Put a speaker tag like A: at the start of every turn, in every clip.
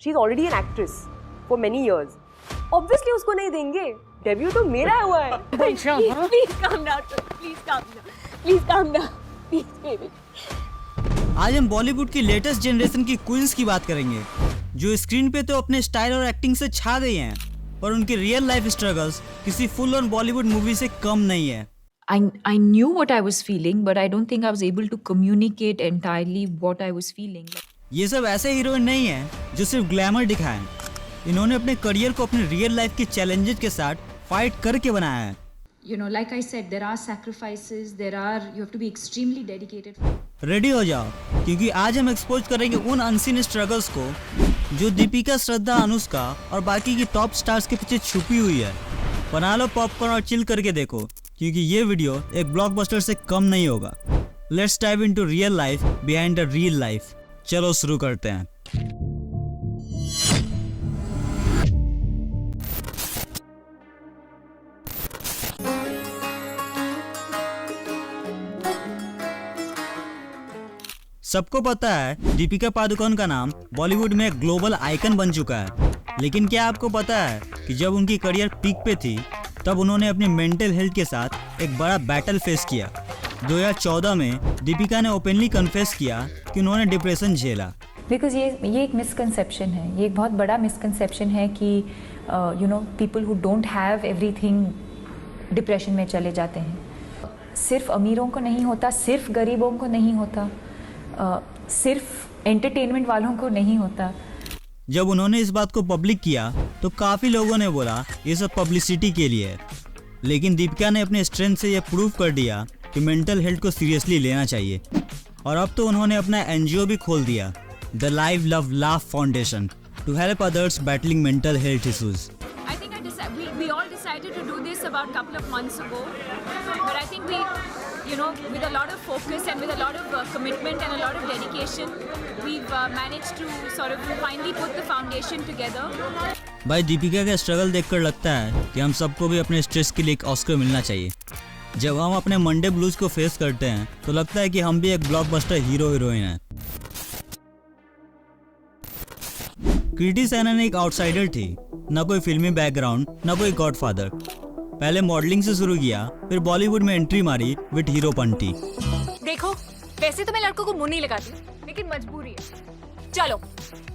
A: She is already an actress for many years. Obviously उसको नहीं देंगे. डेब्यू तो मेरा हुआ है.
B: Please calm down. Please calm down. Please, baby.
C: आज हम बॉलीवुड की लेटेस्ट जनरेशन की क्वींस की बात करेंगे, जो स्क्रीन पे तो अपने स्टाइल और एक्टिंग से छा गई हैं, पर उनकी रियल लाइफ स्ट्रगल्स किसी फुल ऑन बॉलीवुड मूवी से कम नहीं है.
D: I knew what I was feeling, but I don't think I was able to communicate entirely what I was feeling.
C: ये सब ऐसे हीरोइन नहीं है जो सिर्फ ग्लैमर दिखाएं. इन्होंने अपने करियर को अपने रियल लाइफ के चैलेंजेस के साथ फाइट करके बनाया है.
D: You know, like I said, there are sacrifices, you have to be extremely dedicated.
C: Ready हो जाओ, क्योंकि आज हम एक्सपोज करेंगे उन अनसीन स्ट्रगल्स को जो दीपिका, श्रद्धा, अनुष्का और बाकी की टॉप स्टार्स के पीछे छुपी हुई है. बना लो पॉपकॉर्न और चिल करके देखो, क्योंकि ये वीडियो एक ब्लॉकबस्टर से कम नहीं होगा. Let's dive into real life behind the real life. चलो शुरू करते हैं. सबको पता है दीपिका पादुकोण का नाम बॉलीवुड में एक ग्लोबल आइकन बन चुका है. लेकिन क्या आपको पता है कि जब उनकी करियर पीक पे थी, तब उन्होंने अपनी मेंटल हेल्थ के साथ एक बड़ा बैटल फेस किया. 2014 में दीपिका ने ओपनली कन्फेस किया कि उन्होंने डिप्रेशन झेला.
E: बिकॉज ये एक मिसकंसेप्शन है, ये एक बहुत बड़ा मिसकंसेप्शन है कि you know people who don't have everything depression में चले जाते हैं. सिर्फ अमीरों को नहीं होता, सिर्फ गरीबों को नहीं होता, सिर्फ एंटरटेनमेंट वालों को नहीं होता.
C: जब उन्होंने इस बात को पब्लिक किया तो काफ़ी लोगों ने बोला ये सब पब्लिसिटी के लिए है. लेकिन दीपिका ने अपने स्ट्रेंथ से ये प्रूव कर दिया कि मेंटल हेल्थ को सीरियसली लेना चाहिए. और अब तो उन्होंने अपना एनजीओ भी खोल दिया, the live love laugh foundation, to help others battling mental health issues.
B: I think we all decided to do this about a couple of months ago, but I think we, you know, with a lot of focus and with a lot of commitment and a lot of dedication, we've managed to sort of finally put the foundation together.
C: भाई, दीपिका का struggle देखकर लगता है कि हम सबको भी अपने स्ट्रेस के लिए एक ऑस्कर मिलना चाहिए. जब हम अपने मंडे ब्लूज को फेस करते हैं तो लगता है कि हम भी एक ब्लॉकबस्टर हीरो हीरोइन हैं. कृति सेनन एक आउटसाइडर थी, न कोई फिल्मी बैकग्राउंड, न कोई गॉडफादर. पहले मॉडलिंग से शुरू किया, फिर बॉलीवुड में एंट्री मारी विद हीरोपंती.
B: देखो, वैसे तो मैं लड़कों को मुंह नहीं लगाती, लेकिन मजबूरी है. चलो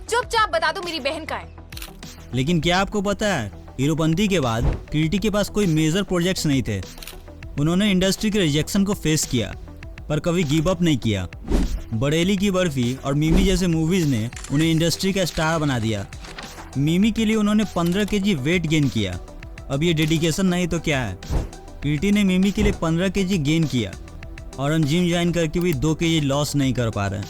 B: चुपचाप बता दो मेरी बहन का है.
C: लेकिन क्या आपको पता है, हीरोपंती के बाद कृति के पास कोई मेजर प्रोजेक्ट्स नहीं थे. उन्होंने इंडस्ट्री के रिजेक्शन को फेस किया, पर कभी गिव अप नहीं किया. बरेली की बर्फी और मिमी जैसे मूवीज ने उन्हें इंडस्ट्री का स्टार बना दिया. मिमी के लिए उन्होंने 15 केजी वेट गेन किया. अब ये डेडिकेशन नहीं तो क्या है. कृति ने मिमी के लिए 15 केजी गेन किया और हम जिम ज्वाइन करके भी 2 केजी लॉस नहीं कर पा रहे.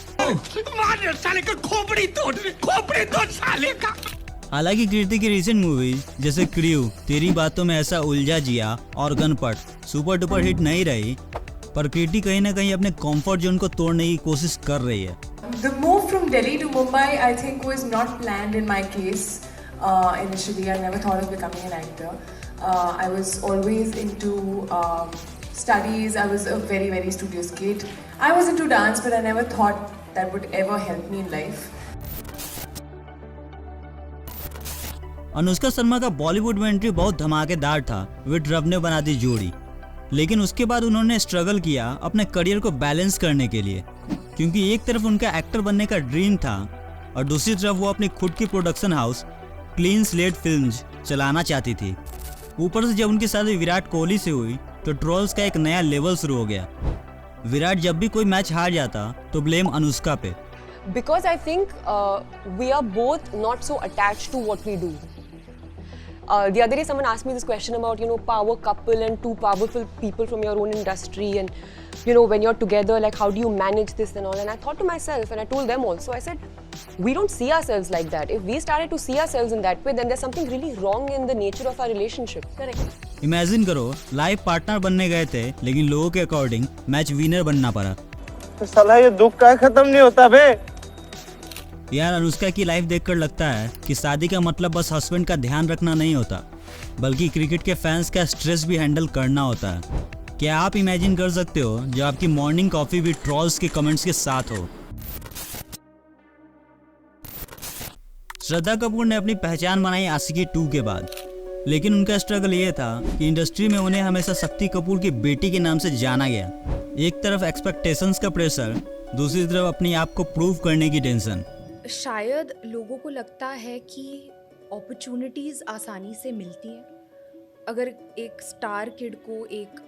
C: हालांकि कृति की रिसेंट मूवीज जैसे क्रू, तेरी बातों में ऐसा उलझा जिया और गनपट सुपर डुपर हिट नहीं रही, पर कृति कहीं ना कहीं अपने कंफर्ट जोन को तोड़ने की कोशिश कर रही है.
F: The move from Delhi to Mumbai, I think, was not planned in my case. Initially, I never thought of becoming an actor. I was always into studies. I was a very, very studious kid. I was into dance, but I never thought that would ever help me in life.
C: Anushka Sharma का बॉलीवुड में entry बहुत धमाकेदार था with रब ने बना दी जोड़ी. लेकिन उसके बाद उन्होंने स्ट्रगल किया अपने करियर को बैलेंस करने के लिए, क्योंकि एक तरफ उनका एक्टर बनने का ड्रीम था और दूसरी तरफ वो अपनी खुद की production house clean slate films चलाना चाहती थी. ऊपर से जब उनकी शादी विराट कोहली से हुई तो ट्रोल्स का एक नया लेवल शुरू हो गया. विराट जब भी कोई मैच हार जाता तो ब्लेम अनुष्का पे.
A: Because I think we are both not so attached to what we do. The other day someone asked me this question about, you know, power couple and two powerful people from your own industry, and you know, when you're together, like how do you manage this and all. And I thought to myself, and I told them also, I said, we don't see ourselves like that. If we started to see ourselves in that way, then there's something really wrong in the nature of our relationship. Correct.
C: Imagine करो, life partner बनने गए थे, लेकिन लोगों के according match winner बनना पड़ा.
G: तो साला ये दुख का खत्म नहीं होता बे.
C: यार, अनुष्का की लाइफ देखकर लगता है कि शादी का मतलब बस हस्बैंड का ध्यान रखना नहीं होता, बल्कि क्रिकेट के फैंस का स्ट्रेस भी हैंडल करना होता है. क्या आप इमेजिन कर सकते हो जब आपकी मॉर्निंग कॉफी भी ट्रोल्स के कमेंट्स के साथ हो. श्रद्धा कपूर ने अपनी पहचान बनाई आशिकी 2 के बाद, लेकिन उनका स्ट्रगल ये था कि इंडस्ट्री में उन्हें हमेशा शक्ति कपूर की बेटी के नाम से जाना गया। एक तरफ एक्सपेक्टेशंस का प्रेशर, दूसरी तरफ अपने आप को प्रूव करने की टेंशन।
H: शायद लोगों को लगता है कि अपॉर्चुनिटीज़ आसानी से मिलती हैं। अगर एक स्टार किड को एक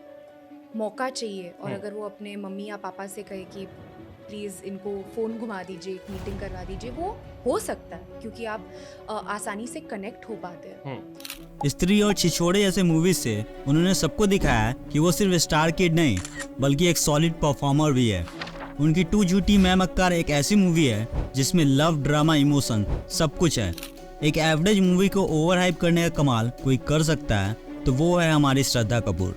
H: मौका चाहिए और अगर वो अपने मम्मी या पापा से कहे कि प्लीज़ इनको फ़ोन घुमा दीजिए, एक मीटिंग करवा दीजिए, वो हो सकता है क्योंकि आप आसानी से कनेक्ट हो पाते हैं।
C: स्त्री और छिछोरे जैसे मूवीज से उन्होंने सबको दिखाया कि वो सिर्फ स्टार किड नहीं बल्कि एक सॉलिड परफॉर्मर भी है। उनकी 2 झूठी मैं मक्कार एक ऐसी मूवी है जिसमें लव, ड्रामा, इमोशन सब कुछ है। एक एवरेज मूवी को ओवर हाइप करने का कमाल कोई कर सकता है तो वो है हमारी श्रद्धा कपूर।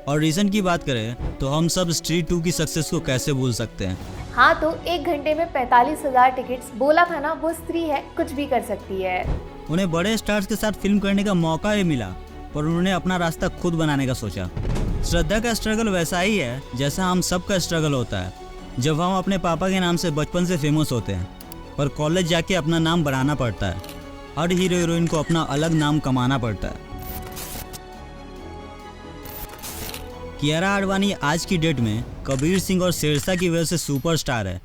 C: और रीजन की बात करें तो हम सब स्त्री 2 की सक्सेस को कैसे भूल सकते हैं।
I: हाँ, तो 1 घंटे में 45,000 टिकट्स, बोला था ना वो स्त्री है, कुछ भी कर सकती है।
C: उन्हें बड़े स्टार्स के साथ फिल्म करने का मौका भी मिला, पर उन्होंने अपना रास्ता खुद बनाने का सोचा। श्रद्धा का स्ट्रगल वैसा ही है जैसा हम सब का स्ट्रगल होता है। जब हम अपने पापा के नाम से बचपन से फेमस होते हैं, पर कॉलेज जाके अपना नाम बनाना पड़ता है। हर हीरो हीरोइन को अपना अलग नाम कमाना पड़ता है। कियारा आडवाणी आज की डेट में कबीर सिंह और शेरशाह की वजह से सुपरस्टार है,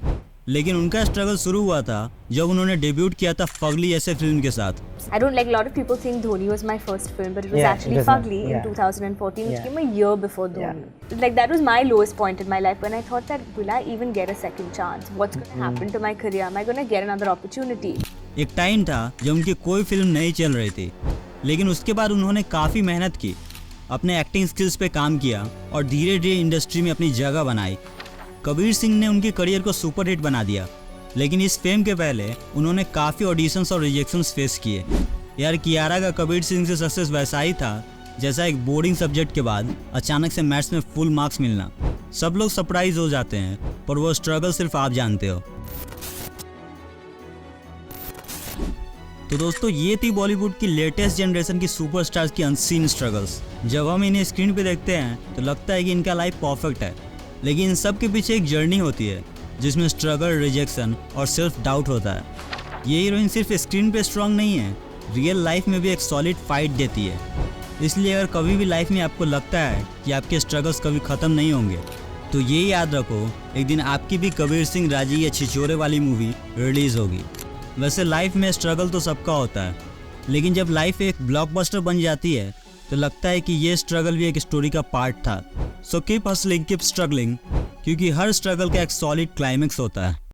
C: लेकिन उनका स्ट्रगल शुरू हुआ था जब उन्होंने डेब्यूट किया था फगली जैसे फिल्म के साथ।
I: I don't like, a lot of people think Dhoni was my first film, but it was actually Fugly in 2014, which came a year before Dhoni. Like that was my lowest point in my life when I thought that will I even get a second chance? What's going to happen to my career? Am I going to get another opportunity?
C: एक time था जब उनकी कोई film नहीं चल रही थी, लेकिन उसके बाद उन्होंने काफ़ी मेहनत की, अपने एक्टिंग स्किल्स पे काम किया और धीरे धीरे इंडस्ट्री में अपनी जगह बनाई। कबीर सिंह ने उनके करियर को सुपर हिट बना दिया, लेकिन इस फेम के पहले उन्होंने काफ़ी ऑडिशंस और रिजेक्शंस फेस किए। यार कियारा का कबीर सिंह से सक्सेस वैसा ही था जैसा एक बोर्डिंग सब्जेक्ट के बाद अचानक से मैथ्स में फुल मार्क्स मिलना। सब लोग सरप्राइज हो जाते हैं, पर वो स्ट्रगल सिर्फ आप जानते हो। तो दोस्तों, ये थी बॉलीवुड की लेटेस्ट जनरेशन की सुपरस्टार्स की अनसीन स्ट्रगल्स। जब हम इन्हें स्क्रीन पे देखते हैं तो लगता है कि इनका लाइफ परफेक्ट है, लेकिन इन सब के पीछे एक जर्नी होती है जिसमें स्ट्रगल, रिजेक्शन और सेल्फ डाउट होता है। ये हीरोइन सिर्फ स्क्रीन पे स्ट्रांग नहीं है, रियल लाइफ में भी एक सॉलिड फाइट देती है। इसलिए अगर कभी भी लाइफ में आपको लगता है कि आपके स्ट्रगल्स कभी ख़त्म नहीं होंगे, तो ये याद रखो, एक दिन आपकी भी कबीर सिंह, राजी या छिछोरे वाली मूवी रिलीज़ होगी। वैसे लाइफ में स्ट्रगल तो सबका होता है, लेकिन जब लाइफ एक ब्लॉकबस्टर बन जाती है तो लगता है कि ये स्ट्रगल भी एक स्टोरी का पार्ट था। So keep hustling, keep struggling, क्योंकि हर स्ट्रगल का एक सॉलिड क्लाइमेक्स होता है।